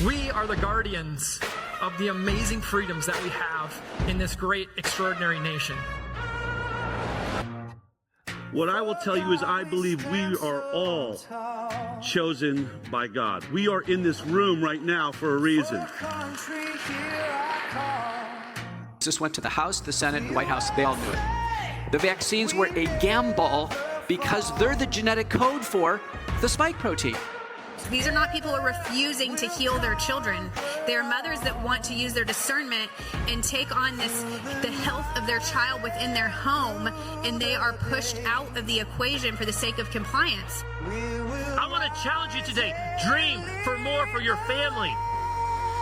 We are the guardians of the amazing freedoms that we have in this great, extraordinary nation. What I will tell you is I believe we are all chosen by God. We are in this room right now for a reason. This went to the House, the Senate, the White House. They all knew it. The vaccines were a gamble because they're the genetic code for the spike protein. These are not people who are refusing to heal their children. They are mothers that want to use their discernment and take on the health of their child within their home, and they are pushed out of the equation for the sake of compliance. I want to challenge you today. Dream for more for your family.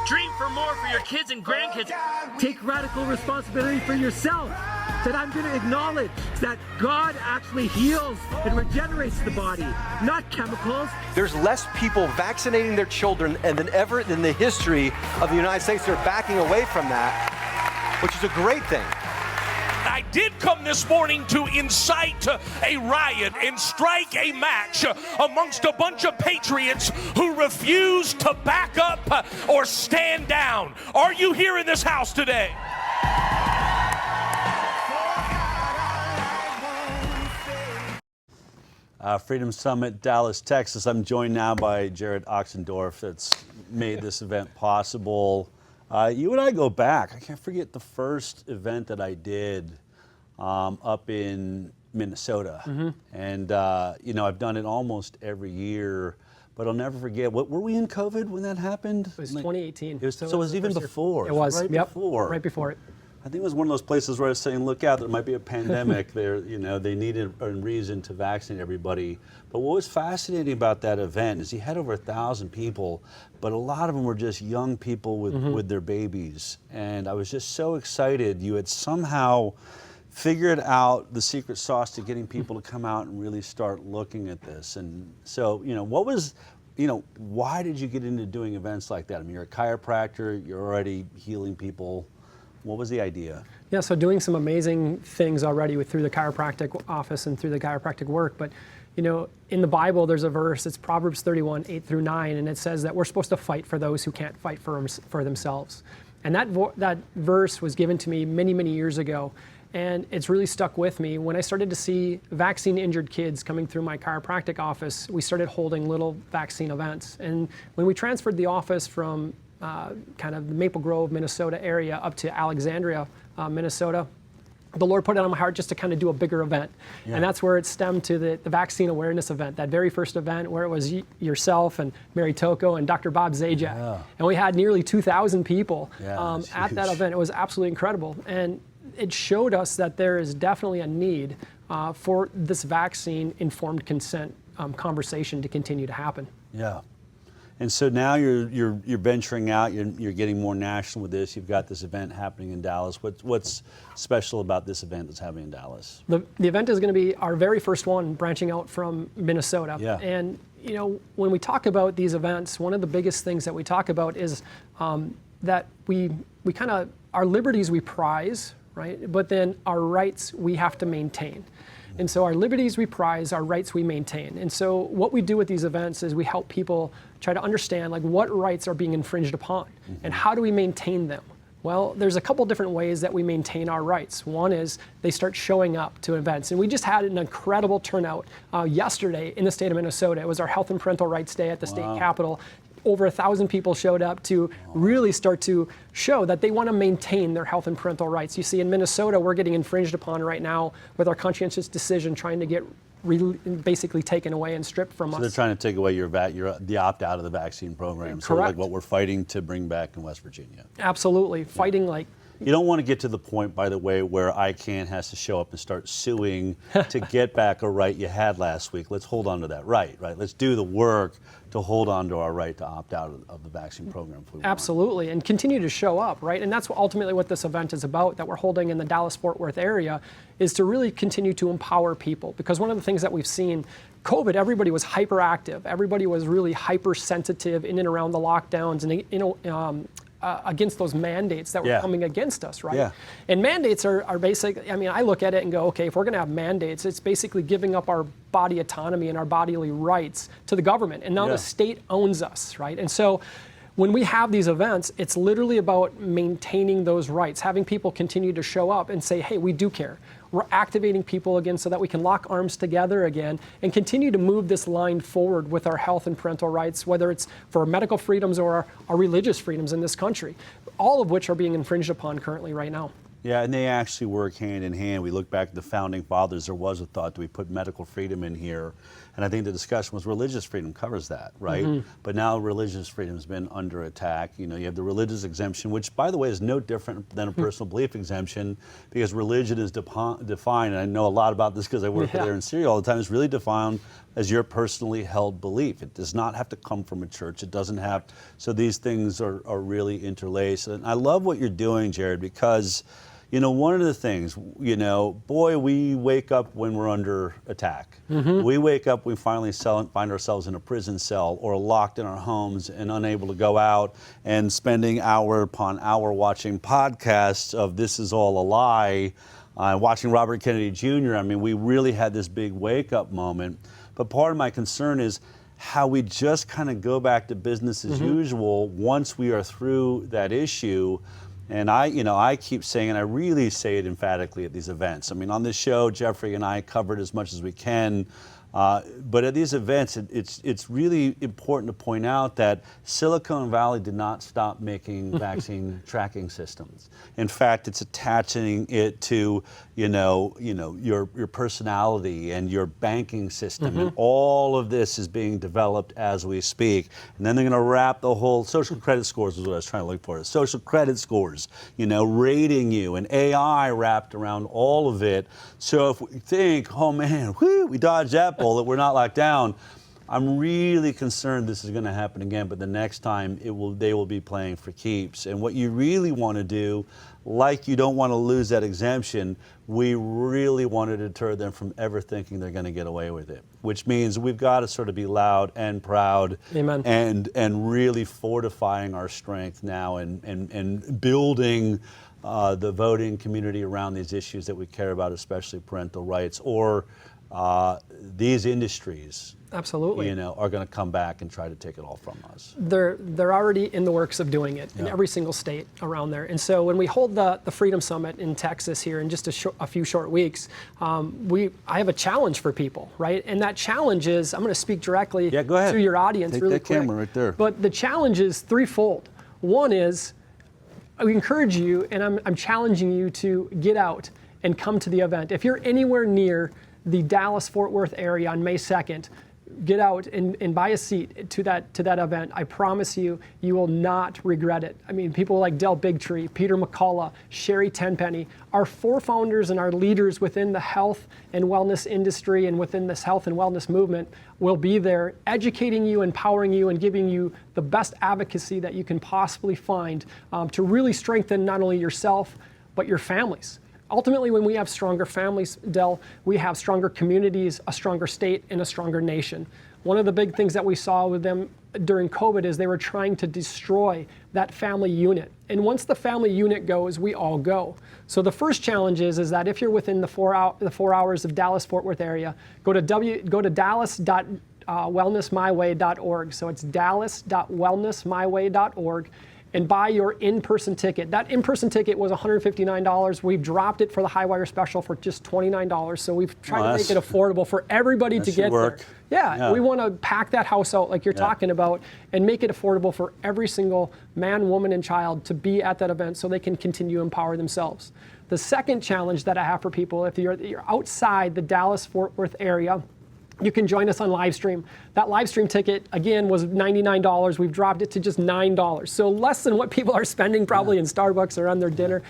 Dream for more for your kids and grandkids. Take radical responsibility for yourself. That I'm going to acknowledge that God actually heals and regenerates the body, not chemicals. There's less people vaccinating their children than ever in the history of the United States. They're backing away from that, which is a great thing. I did come this morning to incite a riot and strike a match amongst a bunch of patriots who refuse to back up or stand down. Are you here in this house today? Freedom Summit, Dallas, Texas. I'm joined now by Jerod Ochsendorf that's made this event possible. You and I go back. I can't forget the first event that I did up in Minnesota. Mm-hmm. And, you know, I've done it almost every year, but I'll never forget. Were we in COVID when that happened? It was 2018. So it was even before. It was, right yep, before. Right before it. I think it was one of those places where I was saying, look out, there might be a pandemic. There, you know, they needed a reason to vaccinate everybody. But what was fascinating about that event is he had over 1,000 people, but a lot of them were just young people with their babies. And I was just so excited. You had somehow figured out the secret sauce to getting people to come out and really start looking at this. And so, you know, what was, you know, why did you get into doing events like that? I mean, you're a chiropractor, you're already healing people. What was the idea? Yeah, so doing some amazing things already through the chiropractic office and through the chiropractic work. But, you know, in the Bible, there's a verse, it's Proverbs 31, 8 through 9, and it says that we're supposed to fight for those who can't fight for themselves. And that verse was given to me many, many years ago. And it's really stuck with me. When I started to see vaccine-injured kids coming through my chiropractic office, we started holding little vaccine events. And when we transferred the office from kind of the Maple Grove, Minnesota area up to Alexandria, Minnesota, the Lord put it on my heart just to kind of do a bigger event. Yeah. And that's where it stemmed to the vaccine awareness event, that very first event where it was yourself and Mary Toko and Dr. Bob Zajac. Yeah. And we had nearly 2,000 people at that event. It was absolutely incredible. And it showed us that there is definitely a need for this vaccine-informed consent conversation to continue to happen. Yeah. And so now you're venturing out. You're getting more national with this. You've got this event happening in Dallas. What's special about this event that's happening in Dallas? The event is going to be our very first one, branching out from Minnesota. Yeah. And you know, when we talk about these events, one of the biggest things that we talk about is that we kind of, our liberties we prize, right? But then our rights we have to maintain. And so our liberties we prize, our rights we maintain. And so what we do with these events is we help people try to understand like what rights are being infringed upon and how do we maintain them? Well, there's a couple different ways that we maintain our rights. One is they start showing up to events. And we just had an incredible turnout yesterday in the state of Minnesota. It was our Health and Parental Rights Day at the state capitol. Over 1,000 people showed up to really start to show that they want to maintain their health and parental rights. You see, in Minnesota, we're getting infringed upon right now with our conscientious decision trying to get basically taken away and stripped from us. So they're trying to take away the opt-out of the vaccine program. Correct. So like what we're fighting to bring back in West Virginia. Absolutely. Fighting like... You don't want to get to the point, by the way, where ICAN has to show up and start suing to get back a right you had last week. Let's hold on to that right? Let's do the work to hold on to our right to opt out of the vaccine program if we want. Absolutely, and continue to show up, right? And that's ultimately what this event is about, that we're holding in the Dallas-Fort Worth area, is to really continue to empower people. Because one of the things that we've seen, COVID, everybody was hyperactive. Everybody was really hypersensitive in and around the lockdowns and against those mandates that were coming against us, right? Yeah. And mandates are basic. I mean, I look at it and go, okay, if we're going to have mandates, it's basically giving up our body autonomy and our bodily rights to the government. And now the state owns us, right? And so when we have these events, it's literally about maintaining those rights, having people continue to show up and say, hey, we do care. We're activating people again so that we can lock arms together again and continue to move this line forward with our health and parental rights, whether it's for medical freedoms or our religious freedoms in this country, all of which are being infringed upon currently right now. Yeah, and they actually work hand in hand. We look back at the founding fathers, there was a thought, do we put medical freedom in here? And I think the discussion was religious freedom covers that, right? But now religious freedom has been under attack. You know, you have the religious exemption, which, by the way, is no different than a personal belief exemption, because religion is defined, and I know a lot about this because I work there in Syria all the time, it's really defined as your personally held belief. It does not have to come from a church. It doesn't have, so these things are really interlaced. And I love what you're doing, Jerod, because you know, one of the things, you know, boy, we wake up when we're under attack. We wake up, we finally find ourselves in a prison cell or locked in our homes and unable to go out and spending hour upon hour watching podcasts of This Is All a Lie, watching Robert Kennedy Jr. I mean, we really had this big wake-up moment. But part of my concern is how we just kind of go back to business as usual once we are through that issue. And I keep saying, and I really say it emphatically at these events. I mean, on this show, Jeffrey and I covered as much as we can. But at these events, it's really important to point out that Silicon Valley did not stop making vaccine tracking systems. In fact, it's attaching it to, your personality and your banking system, and all of this is being developed as we speak. And then they're going to wrap the whole social credit scores is what I was trying to look for. Social credit scores, rating you, and AI wrapped around all of it. So if we think, oh man, we dodged that bullet, we're not locked down, I'm really concerned this is going to happen again, but the next time they will be playing for keeps. And what you really want to do, like you don't want to lose that exemption, we really want to deter them from ever thinking they're going to get away with it, which means we've got to sort of be loud and proud. Amen. and really fortifying our strength now and building the voting community around these issues that we care about, especially parental rights, or these industries, absolutely, are going to come back and try to take it all from us. They're already in the works of doing it in every single state around there. And so when we hold the Freedom Summit in Texas here in just a few short weeks, I have a challenge for people, right? And that challenge is, I'm going to speak directly to your audience. Take really that quick. camera right there. But the challenge is threefold. One is, I encourage you, and I'm challenging you to get out and come to the event. If you're anywhere near the Dallas-Fort Worth area on May 2nd, get out and buy a seat to that event. I promise you, you will not regret it. I mean, people like Del Bigtree, Peter McCullough, Sherry Tenpenny, our forefounders and our leaders within the health and wellness industry and within this health and wellness movement will be there educating you, empowering you, and giving you the best advocacy that you can possibly find to really strengthen not only yourself, but your families. Ultimately, when we have stronger families, Del, we have stronger communities, a stronger state, and a stronger nation. One of the big things that we saw with them during COVID is they were trying to destroy that family unit. And once the family unit goes, we all go. So the first challenge is that if you're within the 4 hours of Dallas-Fort Worth area, go to dallas.wellnessmyway.org. So it's dallas.wellnessmyway.org. And buy your in-person ticket. That in-person ticket was $159. We've dropped it for the HighWire special for just $29. So we've tried to make it affordable for everybody to get there. Yeah, we want to pack that house out like you're talking about and make it affordable for every single man, woman, and child to be at that event so they can continue to empower themselves. The second challenge that I have for people, if you're outside the Dallas-Fort Worth area, you can join us on live stream. That live stream ticket, again, was $99. We've dropped it to just $9. So less than what people are spending probably in Starbucks or on their dinner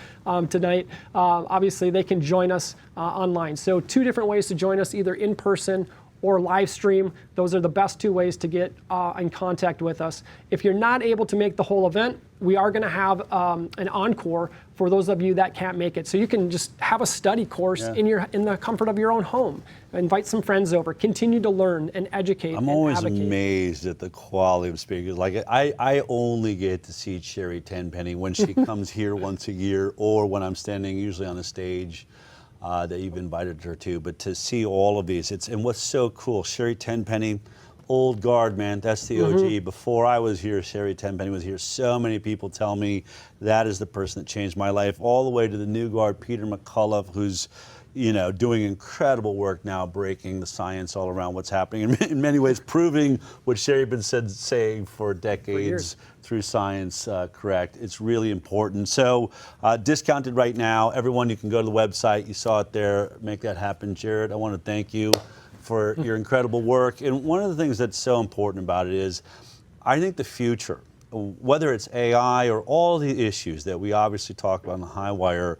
tonight. Obviously, they can join us online. So 2 different ways to join us, either in person or live stream. Those are the best 2 ways to get in contact with us. If you're not able to make the whole event, we are going to have an encore for those of you that can't make it. So you can just have a study course in the comfort of your own home. Invite some friends over. Continue to learn and educate. I'm always amazed at the quality of speakers. Like I only get to see Sherry Tenpenny when she comes here once a year, or when I'm standing usually on a stage that you've invited her to. But to see all of these, and what's so cool, Sherry Tenpenny, old guard, man. That's the OG. Before I was here, Sherry Tenpenny was here. So many people tell me that is the person that changed my life, all the way to the new guard, Peter McCullough, who's doing incredible work now, breaking the science all around what's happening, and in many ways proving what Sherry had been saying for decades through science, correct. It's really important. So discounted right now. Everyone, you can go to the website. You saw it there. Make that happen. Jerod, I want to thank you for your incredible work. And one of the things that's so important about it is, I think the future, whether it's AI or all the issues that we obviously talk about on the HighWire,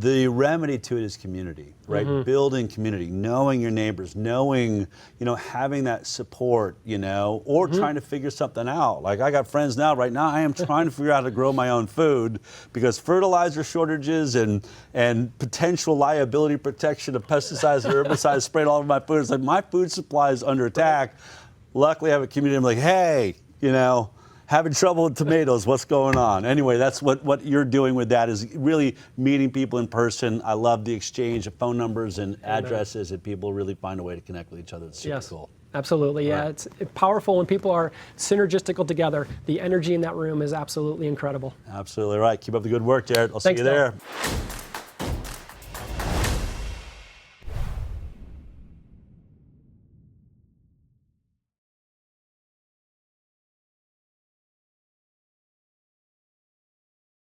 the remedy to it is community, right? Building community, knowing your neighbors, knowing, having that support, or trying to figure something out. Like, I got friends now, right now, I am trying to figure out how to grow my own food, because fertilizer shortages and potential liability protection of pesticides and herbicides sprayed all over my food. It's like, my food supply is under attack. Luckily, I have a community. I'm like, hey, having trouble with tomatoes, what's going on? Anyway, that's what you're doing with that, is really meeting people in person. I love the exchange of phone numbers and addresses, and people really find a way to connect with each other. It's super cool. Absolutely, yeah. Right. It's powerful when people are synergistical together. The energy in that room is absolutely incredible. Absolutely right. Keep up the good work, Jerod. I'll see you there.